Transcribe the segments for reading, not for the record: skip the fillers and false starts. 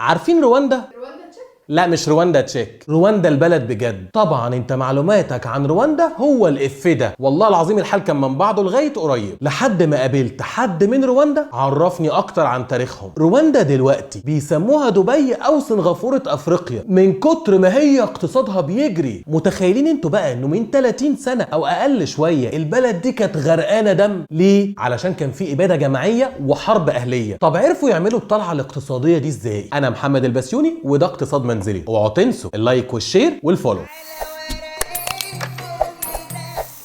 عارفين رواندا؟ رواندا تشيك. لا مش رواندا تشيك، رواندا البلد بجد. طبعا انت معلوماتك عن رواندا هو الاف ده، والله العظيم الحال كان من بعضه لغايه قريب، لحد ما قابلت حد من رواندا عرفني اكتر عن تاريخهم. رواندا دلوقتي بيسموها دبي او سنغافوره افريقيا من كتر ما هي اقتصادها بيجري. متخيلين انتوا بقى انه من 30 سنه او اقل شويه البلد دي كانت غرقانه دم؟ ليه؟ علشان كان في اباده جماعيه وحرب اهليه. طب عرفوا يعملوا الطلعه الاقتصاديه دي ازاي؟ انا محمد البسيوني وده اقتصاد منزلي. اوعوا تنسوا اللايك والشير والفولو.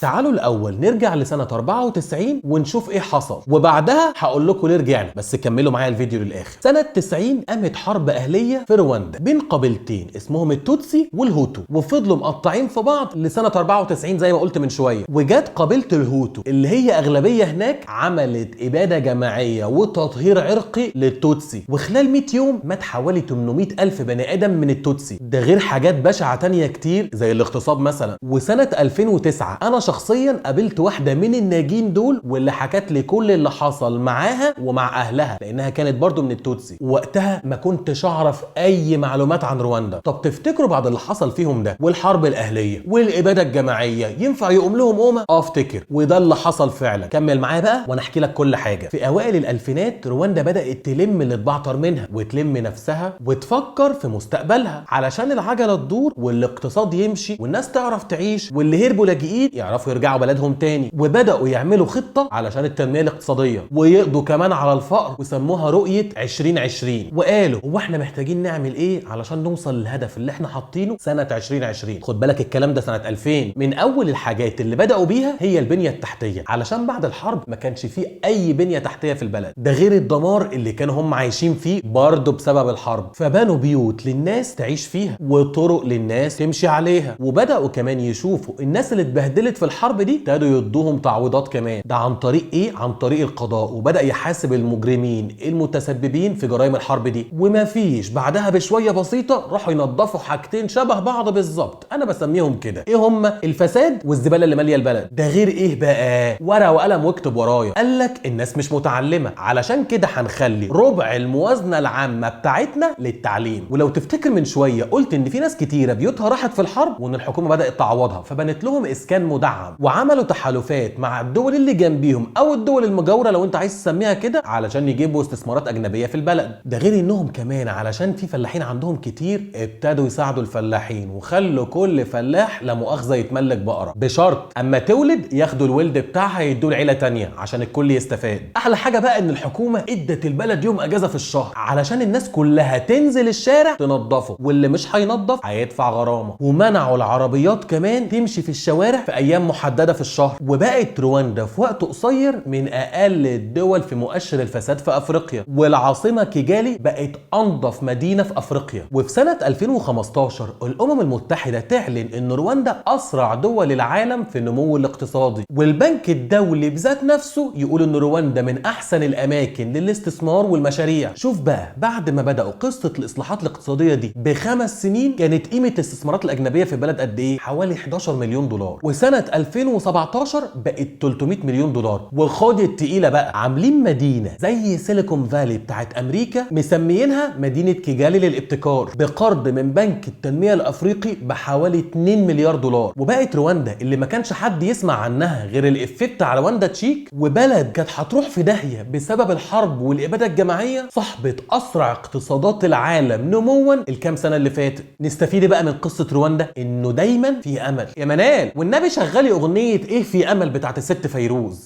تعالوا الاول نرجع لسنه 94 ونشوف ايه حصل، وبعدها هقول لكم ليه رجعنا، بس كملوا معايا الفيديو للاخر. سنه 90 قامت حرب اهليه في رواندا بين قبيلتين اسمهم التوتسي والهوتو، وفضلوا مقطعين في بعض لسنه 94 زي ما قلت من شويه. وجت قبيله الهوتو اللي هي اغلبيه هناك عملت اباده جماعيه وتطهير عرقي للتوتسي، وخلال 100 يوم مات حوالي 800 الف بني ادم من التوتسي، ده غير حاجات بشعه تانية كتير زي الاغتصاب مثلا. وسنه 2009 انا شخصيا قابلت واحده من الناجين دول، واللي حكت لي كل اللي حصل معاها ومع اهلها، لانها كانت برضو من التوتسي. وقتها ما كنتش اعرف اي معلومات عن رواندا. طب تفتكروا بعد اللي حصل فيهم ده والحرب الاهليه والاباده الجماعيه ينفع يقوم لهم قومه؟ افتكر، وده اللي حصل فعلا. كمل معايا بقى وانا احكي لك كل حاجه. في اوائل الالفينات رواندا بدات تلم اللي اتبعتر منها وتلم نفسها وتفكر في مستقبلها علشان العجله تدور والاقتصاد يمشي والناس تعرف تعيش، واللي هربوا لاجئين يعرفوا يرجعوا بلدهم تاني. وبداوا يعملوا خطه علشان التنميه الاقتصاديه ويقضوا كمان على الفقر، وسموها رؤيه 2020. وقالوا هو احنا محتاجين نعمل ايه علشان نوصل للهدف اللي احنا حاطينه سنه 2020. خد بالك الكلام ده سنه 2000. من اول الحاجات اللي بداوا بيها هي البنيه التحتيه، علشان بعد الحرب ما كانش فيه اي بنيه تحتيه في البلد، ده غير الدمار اللي كانوا هم عايشين فيه برضه بسبب الحرب. فبنوا بيوت للناس تعيش فيها وطرق للناس تمشي عليها، وبداوا كمان يشوفوا الناس اللي اتبهدلت في الحرب دي ابتدوا يدوهم تعويضات كمان. ده عن طريق ايه؟ عن طريق القضاء، وبدا يحاسب المجرمين المتسببين في جرائم الحرب دي. وما فيش بعدها بشويه بسيطه راحوا ينظفوا حاجتين شبه بعض بالظبط، انا بسميهم كده. ايه هما؟ الفساد والزباله اللي ماليه البلد. ده غير ايه بقى؟ ورقه وقلم واكتب ورايا. قال لك الناس مش متعلمه، علشان كده هنخلي ربع الموازنه العامه بتاعتنا للتعليم. ولو تفتكر من شويه قلت ان في ناس كتيره بيوتها راحت في الحرب وان الحكومه بدات تعوضها، فبنت لهم اسكان مدعم، وعملوا تحالفات مع الدول اللي جنبيهم او الدول المجاوره لو انت عايز تسميها كده، علشان يجيبوا استثمارات اجنبيه في البلد. ده غير انهم كمان علشان في فلاحين عندهم كتير ابتدوا يساعدوا الفلاحين، وخلوا كل فلاح لا مؤاخذه يتملك بقره، بشرط اما تولد ياخدوا الولد بتاعها يدوه لعيله تانية عشان الكل يستفاد. احلى حاجه بقى ان الحكومه ادت البلد يوم اجازه في الشهر علشان الناس كلها تنزل الشارع تنظفه، واللي مش هينظف هيدفع غرامه. ومنعوا العربيات كمان تمشي في الشوارع في ايام محدده في الشهر. وبقت رواندا في وقت قصير من اقل الدول في مؤشر الفساد في افريقيا، والعاصمه كيجالي بقت انظف مدينه في افريقيا. وفي سنه 2015 الامم المتحده تعلن ان رواندا اسرع دول العالم في النمو الاقتصادي، والبنك الدولي بذات نفسه يقول ان رواندا من احسن الاماكن للاستثمار والمشاريع. شوف بقى بعد ما بداوا قصه الاصلاحات الاقتصاديه دي ب5 سنين كانت قيمه الاستثمارات الاجنبيه في البلد قد ايه؟ حوالي 11 مليون دولار، وسنه 2017 بقت 300 مليون دولار. وخد التقيله بقى، عاملين مدينه زي سيليكون فالي بتاعت امريكا مسميينها مدينه كيجالي للابتكار، بقرض من بنك التنميه الافريقي بحوالي 2 مليار دولار. وبقت رواندا اللي ما كانش حد يسمع عنها غير الافكت على رواندا تشيك، وبلد كانت هتروح في داهيه بسبب الحرب والاباده الجماعيه، صاحبه اسرع اقتصادات العالم نموا الكام سنه اللي فاتت. نستفيد بقى من قصه رواندا انه دايما في امل. يا منال والنبي شغلي اغنيه ايه في امل بتاعت الست فيروز.